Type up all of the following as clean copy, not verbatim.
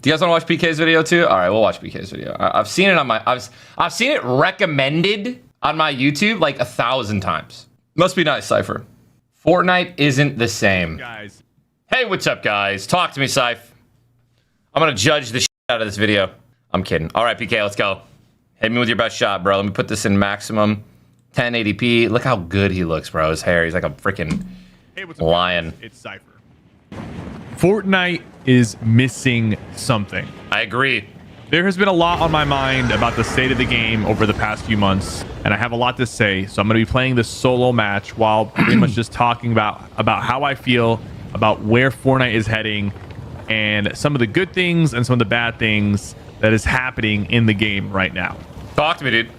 Do you guys want to watch PK's video too? All right, we'll watch PK's video. I've seen it on my, I've seen it recommended on my YouTube like 1,000 times. Must be nice, Cypher. Fortnite isn't the same. Guys. Hey, what's up, guys? Talk to me, Cyph. I'm gonna judge the shit out of this video. I'm kidding. All right, PK, let's go. Hit me with your best shot, bro. Let me put this in maximum 1080p. Look how good he looks, bro. His hair, he's like a freaking lion. It's Cypher. Fortnite is missing something. I agree. There has been a lot on my mind about the state of the game over the past few months, and I have a lot to say. So I'm going to be playing this solo match while pretty much just talking about how I feel about where Fortnite is heading and some of the good things and some of the bad things that is happening in the game right now. Talk to me, dude.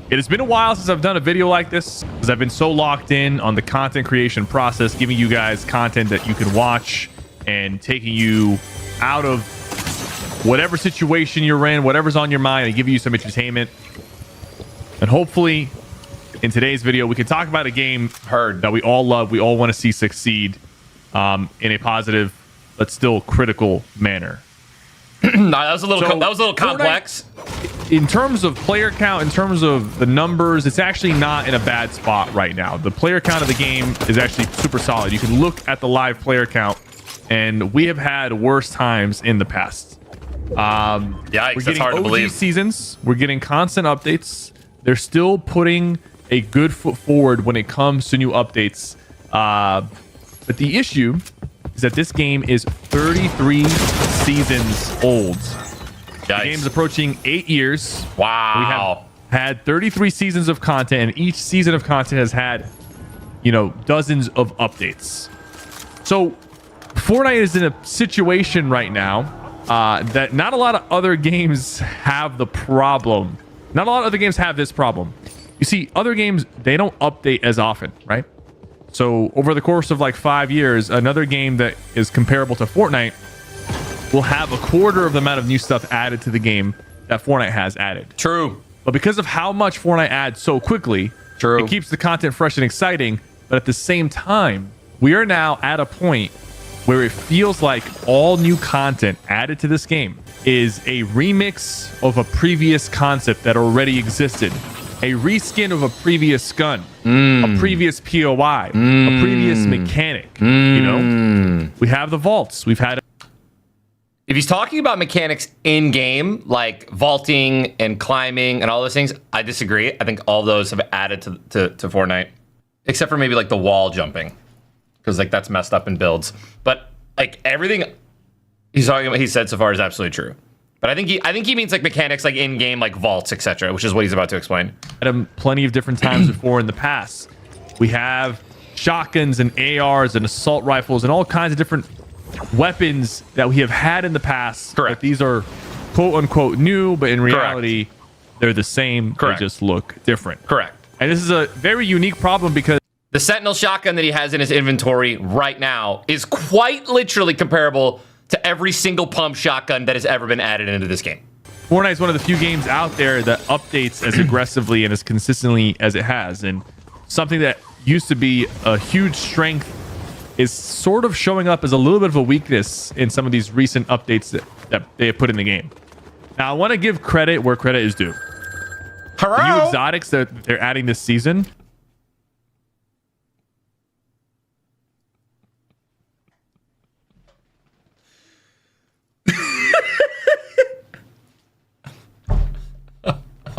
It has been a while since I've done a video like this because I've been so locked in on the content creation process, giving you guys content that you can watch and taking you out of whatever situation you're in, whatever's on your mind, and give you some entertainment. And hopefully in today's video we can talk about a game that we all love, we all want to see succeed in a positive but still critical manner. Nah, that was a little complex. In terms of player count, in terms of the numbers, it's actually not in a bad spot right now. The player count of the game is actually super solid. You can look at the live player count, and we have had worse times in the past. Yikes, we're that's hard to believe. Seasons, we're getting constant updates. They're still putting a good foot forward when it comes to new updates. But the issue is that this game is 33 seasons old. Yikes. The game's approaching 8 years. Wow. We have had 33 seasons of content, and each season of content has had, you know, dozens of updates. So Fortnite is in a situation right now that not a lot of other games have the problem. Not a lot of other games have this problem. You see, other games, they don't update as often, right? So over the course of like 5 years, another game that is comparable to Fortnite will have a quarter of the amount of new stuff added to the game that Fortnite has added. True. But because of how much Fortnite adds so quickly, it keeps the content fresh and exciting. But at the same time, we are now at a point where it feels like all new content added to this game is a remix of a previous concept that already existed. A reskin of a previous gun, a previous POI, a previous mechanic. You know, we have the vaults. We've had. If he's talking about mechanics in game, like vaulting and climbing and all those things, I disagree. I think all those have added to Fortnite, except for maybe like the wall jumping, because like that's messed up in builds. But like everything he's talking about, he said so far is absolutely true. But I think he means like mechanics, like in game, like vaults, etc., which is what he's about to explain. At him plenty of different times before in the past. We have shotguns and ARs and assault rifles and all kinds of different weapons that we have had in the past. Correct. But these are quote unquote new, but in reality, they're the same. Correct. They just look different. Correct. And this is a very unique problem because the Sentinel shotgun that he has in his inventory right now is quite literally comparable to every single pump shotgun that has ever been added into this game. Fortnite is one of the few games out there that updates as aggressively and as consistently as it has. And something that used to be a huge strength is sort of showing up as a little bit of a weakness in some of these recent updates that they have put in the game. Now, I want to give credit where credit is due. Hello? The new exotics that they're adding this season.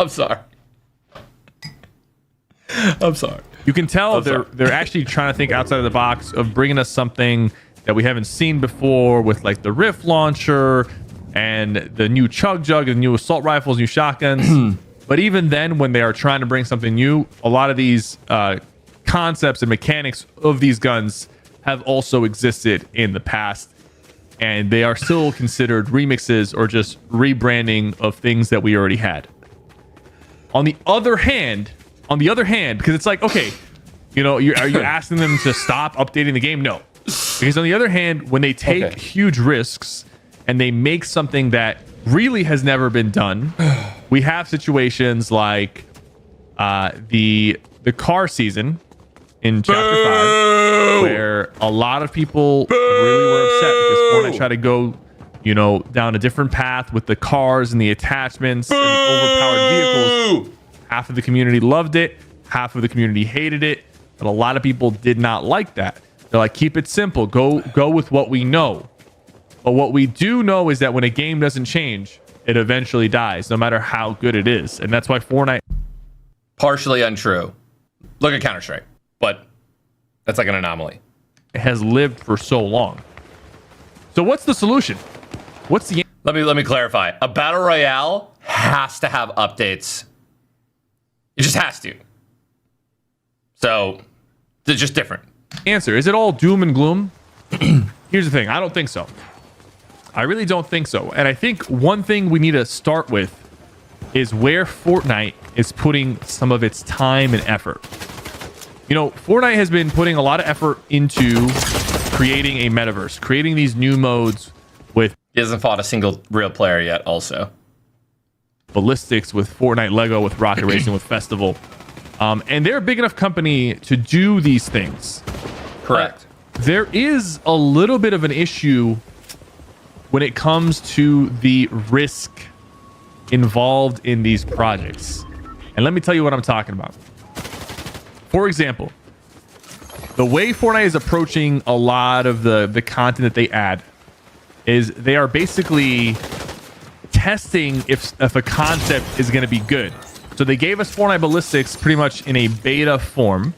I'm sorry. I'm sorry. You can tell they're actually trying to think outside of the box of bringing us something that we haven't seen before with like the Rift launcher and the new Chug Jug and new assault rifles, new shotguns. But even then, when they are trying to bring something new, a lot of these concepts and mechanics of these guns have also existed in the past. And they are still considered remixes or just rebranding of things that we already had. On the other hand, because it's like, okay, you know, are you asking them to stop updating the game? No. Because on the other hand, when they take huge risks and they make something that really has never been done, we have situations like the car season in Chapter 5, where a lot of people really were upset because Fortnite tried to go, down a different path with the cars and the attachments and the overpowered vehicles. Half of the community loved it, half of the community hated it, but a lot of people did not like that. They're like, keep it simple, go with what we know. But what we do know is that when a game doesn't change, it eventually dies, no matter how good it is. And that's why Fortnite... Partially untrue. Look at Counter-Strike, but that's like an anomaly. Has lived for so long. So what's the solution? What's the... Let me clarify. A battle royale has to have updates. It just has to. So they're just different. Answer. Is it all doom and gloom? Here's the thing. I don't think so. I really don't think so. And I think one thing we need to start with is where Fortnite is putting some of its time and effort. Fortnite has been putting a lot of effort into creating a metaverse, creating these new modes with... He hasn't fought a single real player yet, also. Ballistics, with Fortnite Lego, with Rocket Racing, with Festival. And they're a big enough company to do these things. Correct. There is a little bit of an issue when it comes to the risk involved in these projects. And let me tell you what I'm talking about. For example, the way Fortnite is approaching a lot of the content that they add is they are basically testing if a concept is going to be good. So they gave us Fortnite Ballistics pretty much in a beta form,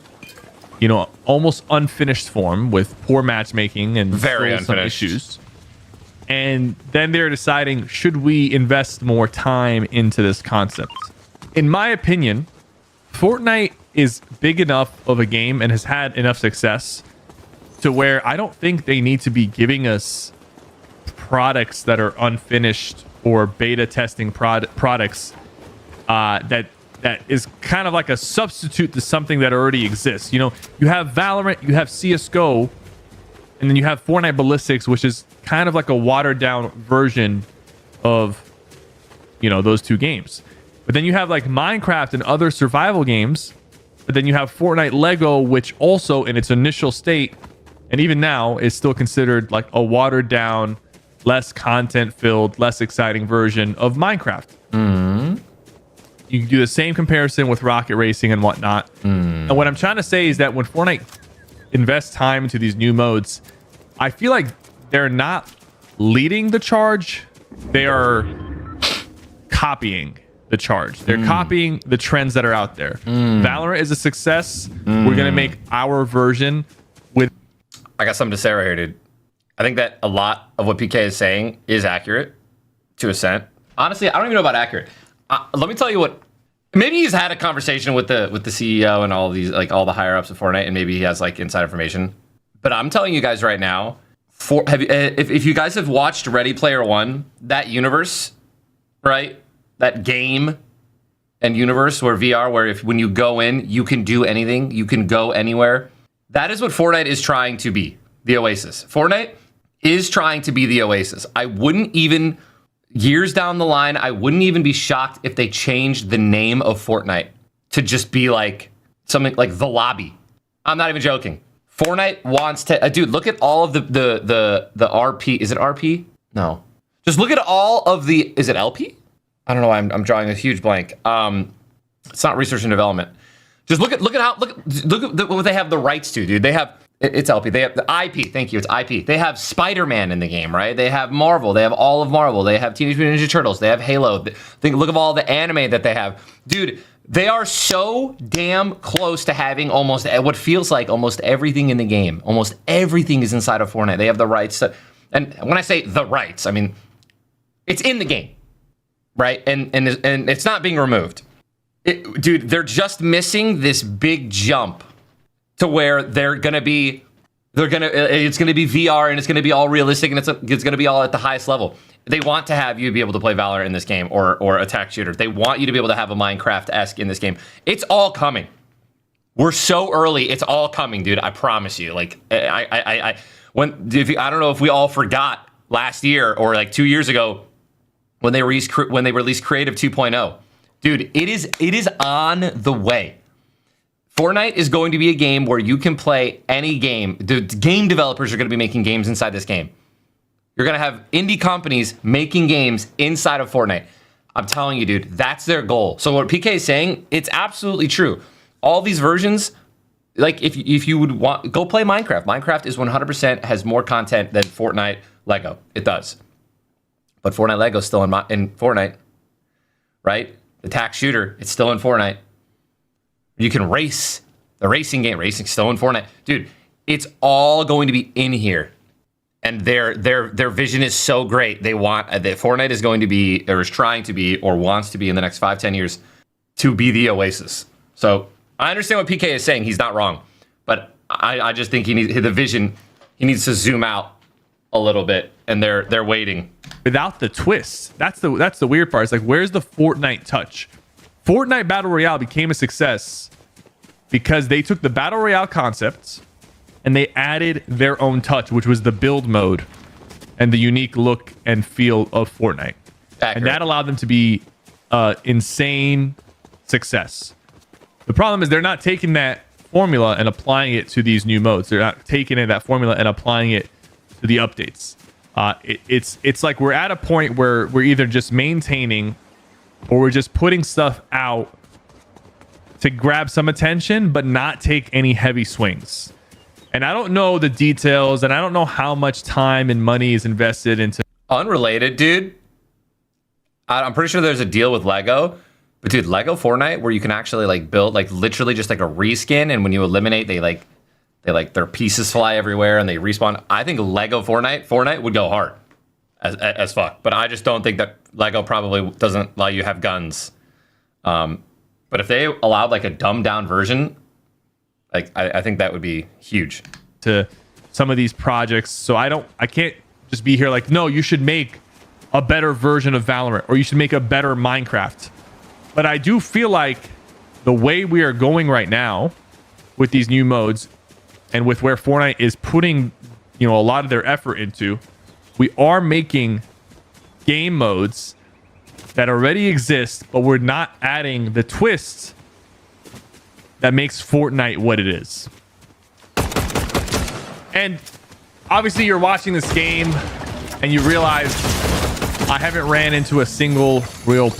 almost unfinished form with poor matchmaking and very some issues. And then they're deciding, should we invest more time into this concept? In my opinion, Fortnite is big enough of a game and has had enough success to where I don't think they need to be giving us products that are unfinished or beta testing products that is kind of like a substitute to something that already exists. You have Valorant, you have CSGO, and then you have Fortnite Ballistics, which is kind of like a watered down version of those two games. But then you have like Minecraft and other survival games. But then you have Fortnite Lego, which also in its initial state, and even now, is still considered like a watered down, less content filled, less exciting version of Minecraft. You can do the same comparison with Rocket Racing and whatnot. And what I'm trying to say is that when Fortnite invests time into these new modes, I feel like they're not leading the charge. They are copying the charge. They're copying the trends that are out there. Valorant is a success. We're going to make our version with... I got something to say right here, dude. I think that a lot of what PK is saying is accurate to a cent. Honestly, I don't even know about accurate. Let me tell you what... Maybe he's had a conversation with the CEO and all these, like all the higher ups of Fortnite, and maybe he has like inside information. But I'm telling you guys right now, if you guys have watched Ready Player One, that universe, right? That game and universe where VR, where when you go in, you can do anything, you can go anywhere. That is what Fortnite is trying to be, the Oasis. Fortnite is trying to be the Oasis. I wouldn't even, years down the line, I wouldn't even be shocked if they changed the name of Fortnite to just be like something like The Lobby. I'm not even joking. Fortnite wants to, dude, look at all of the RP. Is it RP? No. Just look at all of the, is it LP? I don't know why I'm drawing a huge blank. It's not research and development. Just look at what they have the rights to, dude. They have, it's LP. They have the IP. Thank you. It's IP. They have Spider-Man in the game, right? They have Marvel. They have all of Marvel. They have Teenage Mutant Ninja Turtles. They have Halo. Look at all the anime that they have. Dude, they are so damn close to having almost what feels like almost everything in the game. Almost everything is inside of Fortnite. They have the rights to, and when I say the rights, I mean, it's in the game, right? And it's not being removed. Dude, they're just missing this big jump to where it's gonna be VR and it's gonna be all realistic and it's gonna be all at the highest level. They want to have you be able to play Valorant in this game or attack shooter. They want you to be able to have a Minecraft-esque in this game. It's all coming. We're so early. It's all coming, dude. I promise you. Like I don't know if we all forgot last year or like 2 years ago when they released Creative 2.0. Dude, it is on the way. Fortnite is going to be a game where you can play any game. The game developers are going to be making games inside this game. You're going to have indie companies making games inside of Fortnite. I'm telling you, dude, that's their goal. So what PK is saying, it's absolutely true. All these versions, like if you would want, go play Minecraft. Minecraft is 100% has more content than Fortnite Lego. It does. But Fortnite Lego's still in Fortnite, right? The tax shooter, it's still in Fortnite. You can race. The racing game, racing still in Fortnite. Dude, it's all going to be in here. And their vision is so great. They want that Fortnite is going to be, or is trying to be, or wants to be in the next 5-10 years to be the Oasis. So I understand what PK is saying. He's not wrong, but I just think he needs the vision. He needs to zoom out a little bit, and they're waiting. Without the twist, that's the weird part. It's like, where's the Fortnite touch? Fortnite Battle Royale became a success because they took the Battle Royale concepts and they added their own touch, which was the build mode and the unique look and feel of Fortnite. Accurate. And that allowed them to be insane success. The problem is they're not taking that formula and applying it to these new modes. They're not taking that formula and applying it to the updates. It's like we're at a point where we're either just maintaining or we're just putting stuff out to grab some attention, but not take any heavy swings. And I don't know the details, and I don't know how much time and money is invested into. Unrelated, dude. I'm pretty sure there's a deal with Lego, but dude, Lego Fortnite where you can actually like build like literally just like a reskin, and when you eliminate, they their pieces fly everywhere and they respawn. I think Lego Fortnite would go hard as fuck, but I just don't think that Lego probably doesn't allow you to have guns. But if they allowed like a dumbed down version, like I think that would be huge to some of these projects. So I can't just be here like, no, you should make a better version of Valorant or you should make a better Minecraft. But I do feel like the way we are going right now with these new modes and with where Fortnite is putting, a lot of their effort into, we are making game modes that already exist, but we're not adding the twist that makes Fortnite what it is. And obviously you're watching this game and you realize I haven't ran into a single real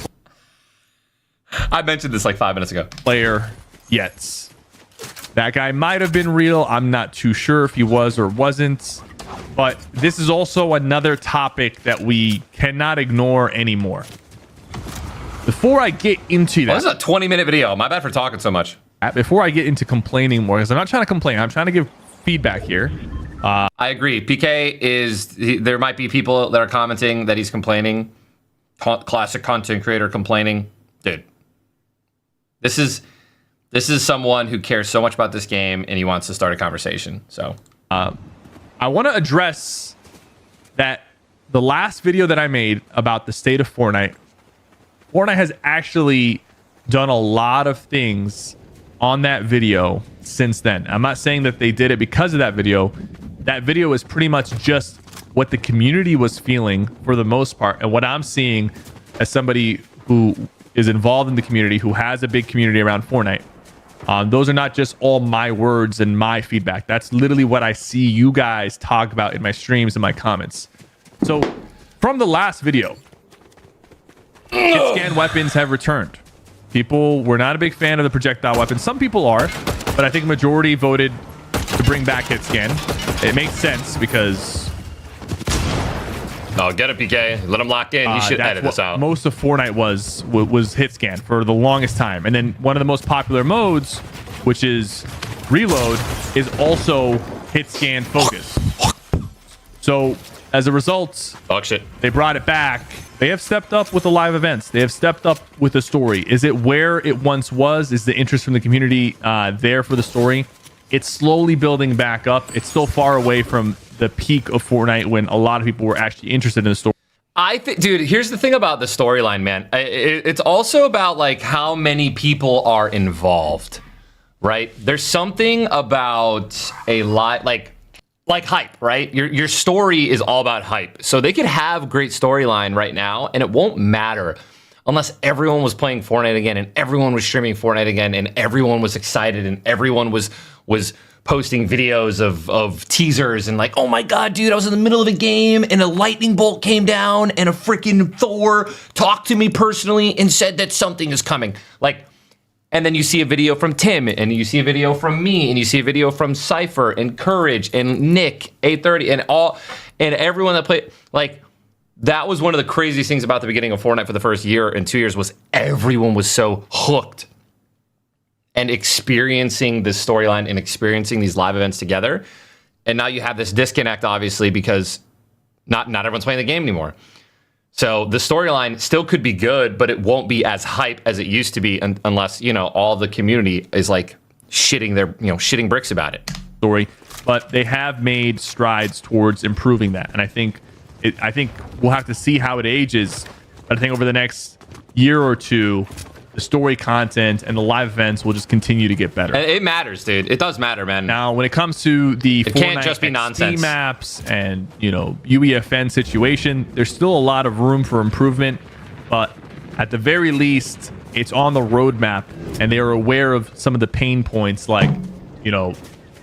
I mentioned this like 5 minutes ago. Player yet. That guy might have been real. I'm not too sure if he was or wasn't. But this is also another topic that we cannot ignore anymore. Before I get into that... This is a 20-minute video. My bad for talking so much. Before I get into complaining more, because I'm not trying to complain. I'm trying to give feedback here. I agree. PK there might be people that are commenting that he's complaining. Classic content creator complaining. Dude, this is someone who cares so much about this game and he wants to start a conversation. So I want to address that the last video that I made about the state of Fortnite has actually done a lot of things on that video since then. I'm not saying that they did it because of that video. That video is pretty much just what the community was feeling for the most part, and what I'm seeing as somebody who is involved in the community, who has a big community around Fortnite. Those are not just all my words and my feedback. That's literally what I see you guys talk about in my streams and my comments. So from the last video, hit scan weapons have returned. People were not a big fan of the projectile weapons. Some people are, but I think majority voted to bring back hit scan. It makes sense because... Oh, get it, PK. Let them lock in. You should edit this out. Most of Fortnite was hit scan for the longest time. And then one of the most popular modes, which is reload, is also hit scan focus. So as a result, they brought it back. They have stepped up with the live events. They have stepped up with the story. Is it where it once was? Is the interest from the community there for the story? It's slowly building back up. It's still far away from the peak of Fortnite when a lot of people were actually interested in the story. I think, dude, here's the thing about the storyline, man. It's also about like how many people are involved, right? There's something about a lot like hype, right? Your story is all about hype. So they could have great storyline right now and it won't matter unless everyone was playing Fortnite again and everyone was streaming Fortnite again and everyone was excited and everyone was posting videos of teasers and like, oh my God, dude, I was in the middle of a game and a lightning bolt came down and a freaking Thor talked to me personally and said that something is coming. Like, and then you see a video from Tim, and you see a video from me, and you see a video from Sypher and Courage and Nick 830 and everyone that played. Like, that was one of the craziest things about the beginning of Fortnite for the first year and 2 years was everyone was so hooked and experiencing this storyline and experiencing these live events together. And now you have this disconnect, obviously, because not everyone's playing the game anymore. So the storyline still could be good, but it won't be as hype as it used to be unless, all the community is like shitting bricks about it. Story, but they have made strides towards improving that. And I think we'll have to see how it ages. But I think over the next year or two, the story content and the live events will just continue to get better. It matters, dude. It does matter, man. Now, when it comes to the it can't just be XP nonsense maps and UEFN situation, there's still a lot of room for improvement. But at the very least, it's on the roadmap, and they are aware of some of the pain points, like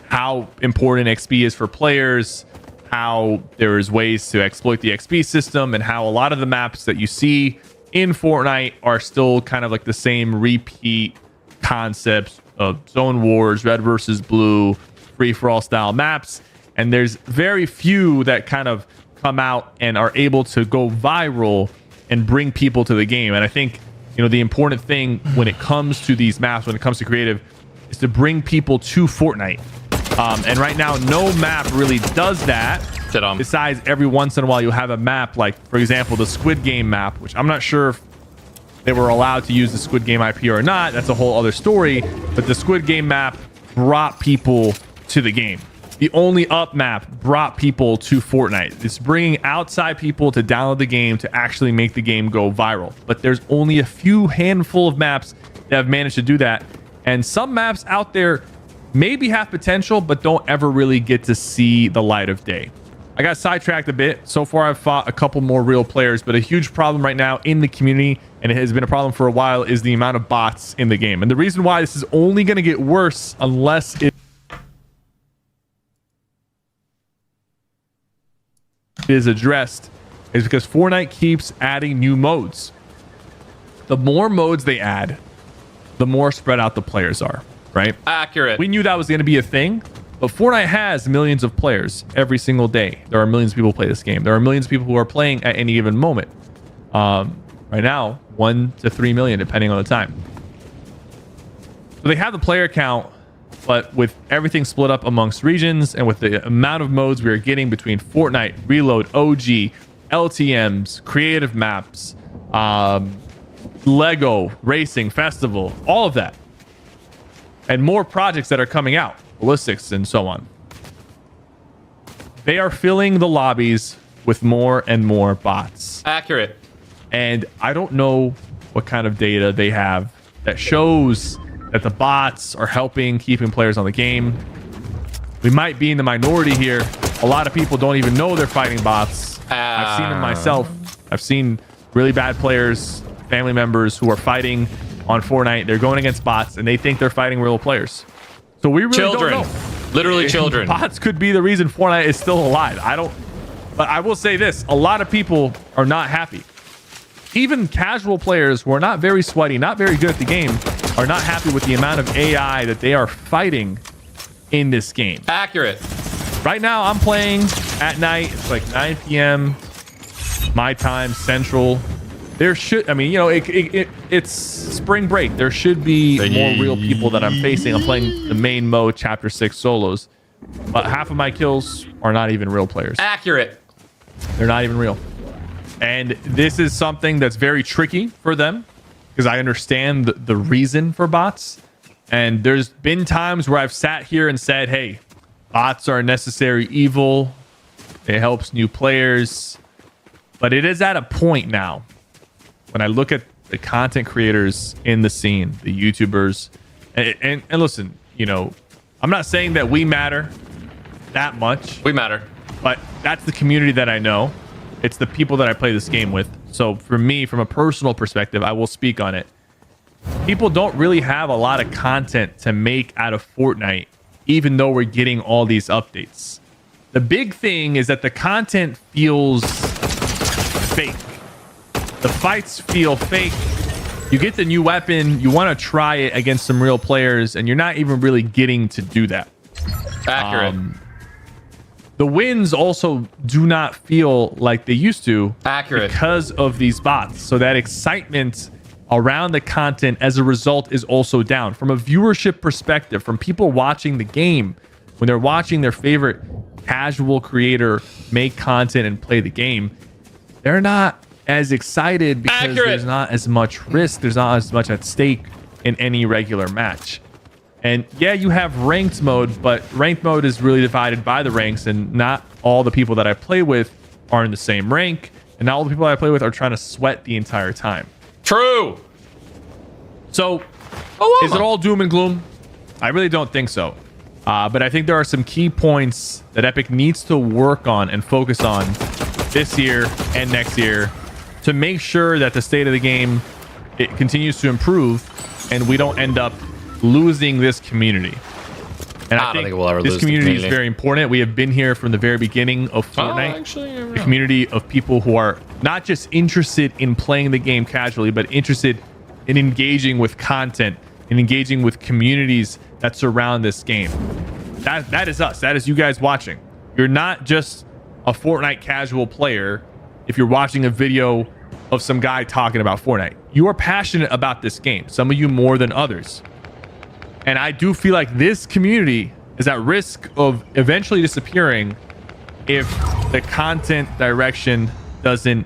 how important XP is for players, how there's ways to exploit the XP system, and how a lot of the maps that you see in Fortnite are still kind of like the same repeat concepts of zone wars, red versus blue, free-for-all style maps. And there's very few that kind of come out and are able to go viral and bring people to the game. And I think, the important thing when it comes to these maps, when it comes to creative, is to bring people to Fortnite. And right now, no map really does that. Besides, every once in a while, you'll have a map like, for example, the Squid Game map, which I'm not sure if they were allowed to use the Squid Game IP or not. That's a whole other story. But the Squid Game map brought people to the game. The Only Up map brought people to Fortnite. It's bringing outside people to download the game to actually make the game go viral. But there's only a few handful of maps that have managed to do that. And some maps out there maybe have potential, but don't ever really get to see the light of day. I got sidetracked a bit. So far, I've fought a couple more real players, but a huge problem right now in the community, and it has been a problem for a while, is the amount of bots in the game. And the reason why this is only going to get worse unless it is addressed is because Fortnite keeps adding new modes. The more modes they add, the more spread out the players are, right? Accurate. We knew that was going to be a thing. But Fortnite has millions of players every single day. There are millions of people who play this game. There are millions of people who are playing at any given moment. Right now, 1 to 3 million, depending on the time. So they have the player count, but with everything split up amongst regions and with the amount of modes we are getting between Fortnite, Reload, OG, LTMs, creative maps, Lego, Racing, Festival, all of that. And more projects that are coming out. Ballistics and so on. They are filling the lobbies with more and more bots. Accurate. And I don't know what kind of data they have that shows that the bots are keeping players on the game. We might be in the minority here. A lot of people don't even know they're fighting bots. I've seen them myself. I've seen really bad players, family members who are fighting on Fortnite. They're going against bots and they think they're fighting real players. So we really don't know. Literally children. Bots could be the reason Fortnite is still alive. But I will say this. A lot of people are not happy. Even casual players who are not very sweaty, not very good at the game, are not happy with the amount of AI that they are fighting in this game. Accurate. Right now, I'm playing at night. It's like 9 p.m. my time, Central. There should, it's spring break. There should be more real people that I'm facing. I'm playing the main mode, Chapter 6 solos. But half of my kills are not even real players. Accurate. They're not even real. And this is something that's very tricky for them because I understand the reason for bots. And there's been times where I've sat here and said, hey, bots are a necessary evil. It helps new players. But it is at a point now when I look at the content creators in the scene, the YouTubers, and listen, I'm not saying that we matter that much. We matter. But that's the community that I know. It's the people that I play this game with. So for me, from a personal perspective, I will speak on it. People don't really have a lot of content to make out of Fortnite even though we're getting all these updates. The big thing is that the content feels fake. The fights feel fake. You get the new weapon, you want to try it against some real players, and you're not even really getting to do that. Accurate. The wins also do not feel like they used to. Accurate. Because of these bots. So that excitement around the content as a result is also down. From a viewership perspective, from people watching the game, when they're watching their favorite casual creator make content and play the game, they're not as excited because there's not as much risk, there's not as much at stake in any regular match. And yeah, you have ranked mode, but ranked mode is really divided by the ranks, and not all the people that I play with are in the same rank, and not all the people that I play with are trying to sweat the entire time. True. So is it all doom and gloom? I really don't think so. But I think there are some key points that Epic needs to work on and focus on this year and next year to make sure that the state of the game, it continues to improve and we don't end up losing this community. And I think we'll ever this community is very important. We have been here from the very beginning of Fortnite. A community of people who are not just interested in playing the game casually, but interested in engaging with content and engaging with communities that surround this game. That is us. That is you guys watching. You're not just a Fortnite casual player if you're watching a video of some guy talking about Fortnite. You are passionate about this game, some of you more than others. And I do feel like this community is at risk of eventually disappearing if the content direction doesn't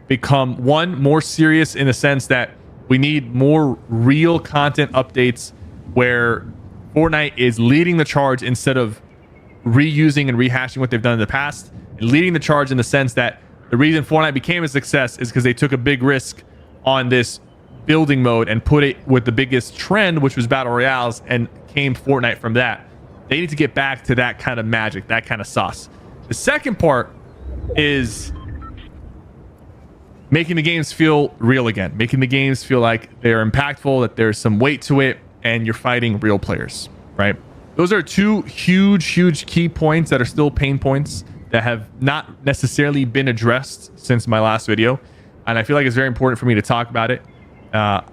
become, one, more serious in the sense that we need more real content updates where Fortnite is leading the charge instead of reusing and rehashing what they've done in the past, and leading the charge in the sense that the reason Fortnite became a success is because they took a big risk on this building mode and put it with the biggest trend, which was battle royales, and came Fortnite from that. They need to get back to that kind of magic, that kind of sauce. The second part is making the games feel real again, making the games feel like they're impactful, that there's some weight to it, and you're fighting real players, right? Those are two huge key points that are still pain points that have not necessarily been addressed since my last video. And I feel like it's very important for me to talk about it. A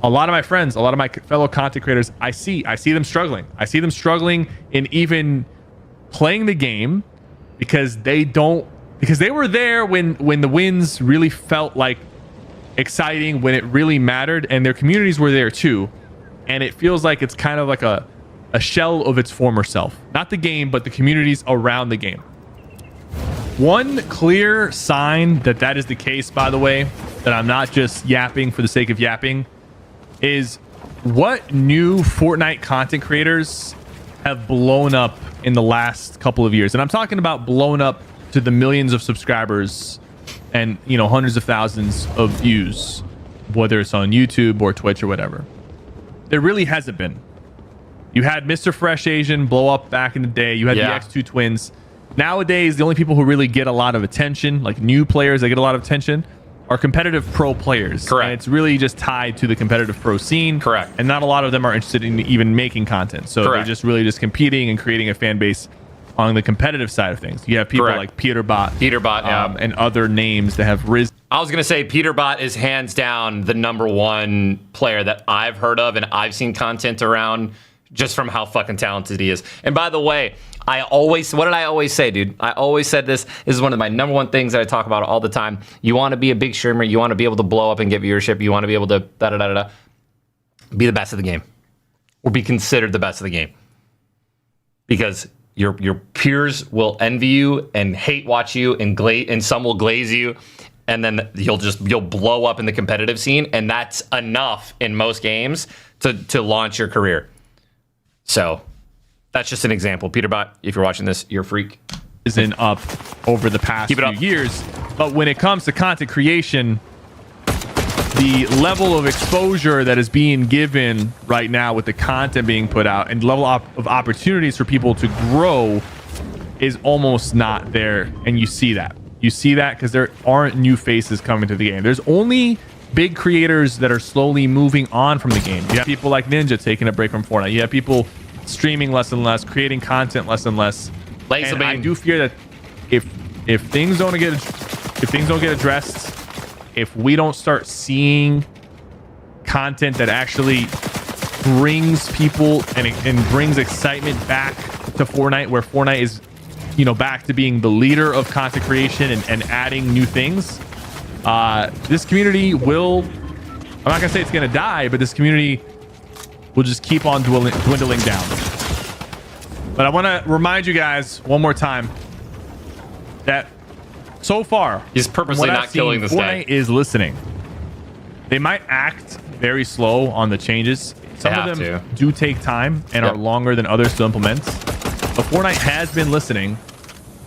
lot of my friends, a lot of my fellow content creators, I see them struggling. I see them struggling in even playing the game because they were there when the wins really felt like exciting, when it really mattered, and their communities were there too. And it feels like it's kind of like a shell of its former self. Not the game, but the communities around the game. One clear sign that that is the case, by the way, that I'm not just yapping for the sake of yapping, is what new Fortnite content creators have blown up in the last couple of years. And I'm talking about blown up to the millions of subscribers and, you know, hundreds of thousands of views, whether it's on YouTube or Twitch or whatever. There really hasn't been. You had Mr. Fresh Asian blow up back in the day. You had the X2 twins. Nowadays, the only people who really get a lot of attention, like new players that get a lot of attention, are competitive pro players. Correct. And it's really just tied to the competitive pro scene. Correct. And not a lot of them are interested in even making content. So they're just really just competing and creating a fan base on the competitive side of things. You have people like Peterbot, and other names that have risen. I was going to say Peterbot is hands down the #1 player that I've heard of and I've seen content around just from how fucking talented he is. And by the way, what did I always say, dude? I always said this. This is one of my #1 things that I talk about all the time. You want to be a big streamer. You want to be able to blow up and get viewership. You want to be able to be the best of the game, or be considered the best of the game, because your peers will envy you and hate watch you, and some will glaze you, and then you'll blow up in the competitive scene, and that's enough in most games to launch your career. So that's just an example. Peterbot, if you're watching this, you're a freak. Isn't up over the past few years, but when it comes to content creation, the level of exposure that is being given right now with the content being put out and level of opportunities for people to grow is almost not there. And you see that because there aren't new faces coming to the game. There's only big creators that are slowly moving on from the game. You have people like Ninja taking a break from Fortnite. You have people streaming less and less, creating content less and less. And I do fear that if things don't get addressed, if we don't start seeing content that actually brings people and brings excitement back to Fortnite, where Fortnite is, you know, back to being the leader of content creation and adding new things, this community will, I'm not gonna say it's gonna die, but this community will just keep on dwindling down. But I want to remind you guys one more time that so far, he's purposely not killing this guy. Fortnite is listening. They might act very slow on the changes. Some of them do take time and are longer than others to implement. But Fortnite has been listening.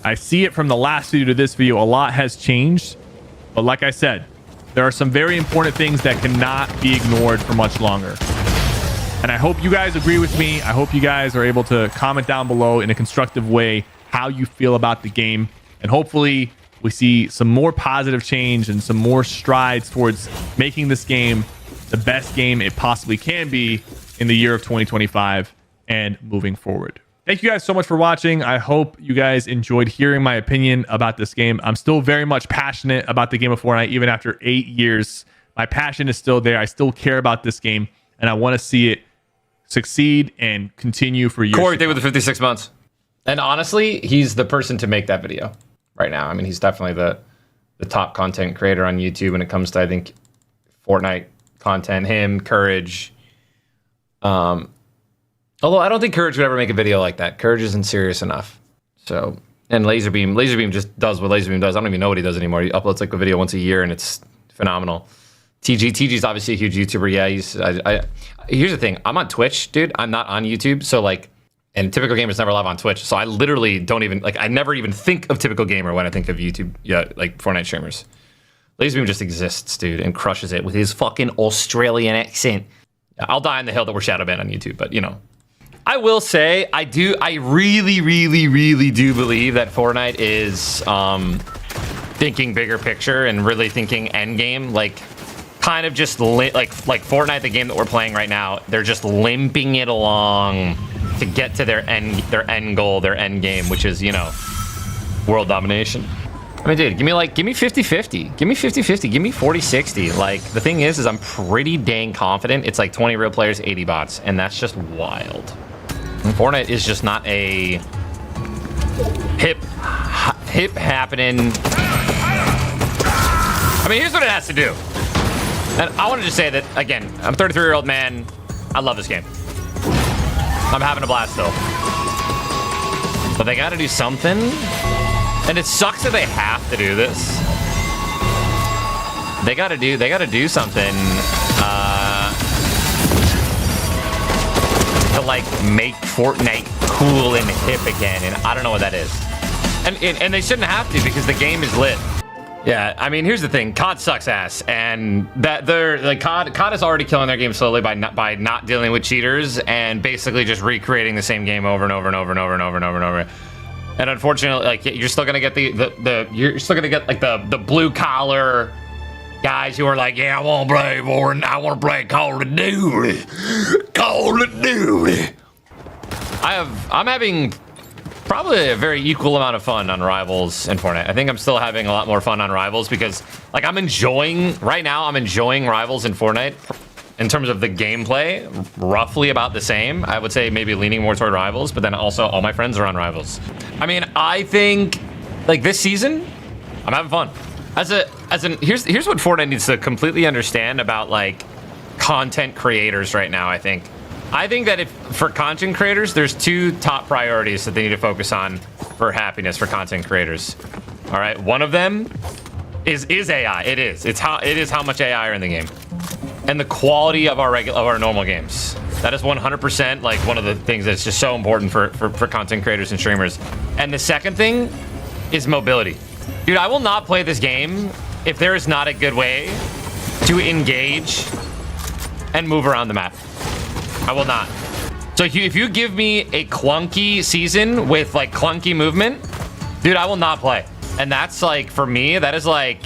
I see it from the last video to this video. A lot has changed. But like I said, there are some very important things that cannot be ignored for much longer. And I hope you guys agree with me. I hope you guys are able to comment down below in a constructive way how you feel about the game. And hopefully we see some more positive change and some more strides towards making this game the best game it possibly can be in the year of 2025 and moving forward. Thank you guys so much for watching. I hope you guys enjoyed hearing my opinion about this game. I'm still very much passionate about the game of Fortnite, even after 8 years. My passion is still there. I still care about this game, and I want to see it succeed and continue for years. Corey, they were the 56 months. And honestly, he's the person to make that video right now. I mean, he's definitely the top content creator on YouTube when it comes to, I think, Fortnite content. Him, Courage. Although I don't think Courage would ever make a video like that. Courage isn't serious enough. So, and Laserbeam just does what Laserbeam does. I don't even know what he does anymore. He uploads like a video once a year, and it's phenomenal. TG's obviously a huge YouTuber. Yeah, here's the thing. I'm on Twitch, dude. I'm not on YouTube. So like, and Typical Gamer's never live on Twitch. So I literally don't even, like, I never even think of Typical Gamer when I think of YouTube, like Fortnite streamers. Laserbeam just exists, dude, and crushes it with his fucking Australian accent. I'll die on the hill that we're shadow banned on YouTube, but you know. I will say, I really, really, really do believe that Fortnite is thinking bigger picture and really thinking end game. Like, kind of just like Fortnite, the game that we're playing right now, they're just limping it along to get to their end goal, their end game, which is, you know, world domination. I mean, dude, give me 50-50. Give me 50-50. Give me 40-60. Like, the thing is I'm pretty dang confident it's like 20 real players, 80 bots, and that's just wild. And Fortnite is just not a hip happening. I mean, here's what it has to do. And I want to just say that, again, I'm a 33-year-old man. I love this game. I'm having a blast still. But they got to do something. And it sucks that they have to do this. They got to do something to like make Fortnite cool and hip again. And I don't know what that is. And they shouldn't have to, because the game is lit. Yeah, I mean, here's the thing. COD sucks ass, and that they're like COD is already killing their game slowly by not dealing with cheaters and basically just recreating the same game over and over and over and over and over and over and over. And unfortunately, like, you're still gonna get you're still gonna get like the blue collar guys who are like, yeah, I want to play Fortnite, I want to play Call of Duty, Call of Duty. I'm having probably a very equal amount of fun on Rivals and Fortnite. I think I'm still having a lot more fun on Rivals because, like, I'm enjoying Rivals and Fortnite in terms of the gameplay, roughly about the same. I would say maybe leaning more toward Rivals, but then also all my friends are on Rivals. I mean, I think, like, this season, I'm having fun. Here's what Fortnite needs to completely understand about, like, content creators right now, I think. I think that for content creators, there's two top priorities that they need to focus on for happiness for content creators. All right, one of them is AI. It is how much AI are in the game, and the quality of our normal games. That is 100% like one of the things that's just so important for content creators and streamers. And the second thing is mobility. Dude, I will not play this game if there is not a good way to engage and move around the map. I will not. So if you give me a clunky season with like clunky movement, dude, I will not play. And that's like, for me, that is like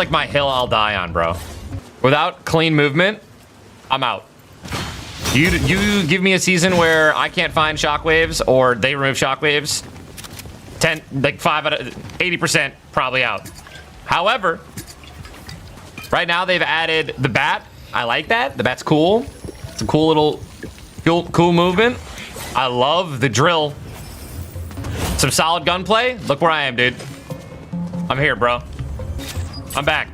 my hill I'll die on, bro. Without clean movement, I'm out. You give me a season where I can't find shockwaves or they remove shockwaves, 5 out of 80% probably out. However, right now they've added the bat. I like that. The bat's cool. It's a cool little cool movement. I love the drill. Some solid gunplay. Look where I am, dude. I'm here, bro. I'm back.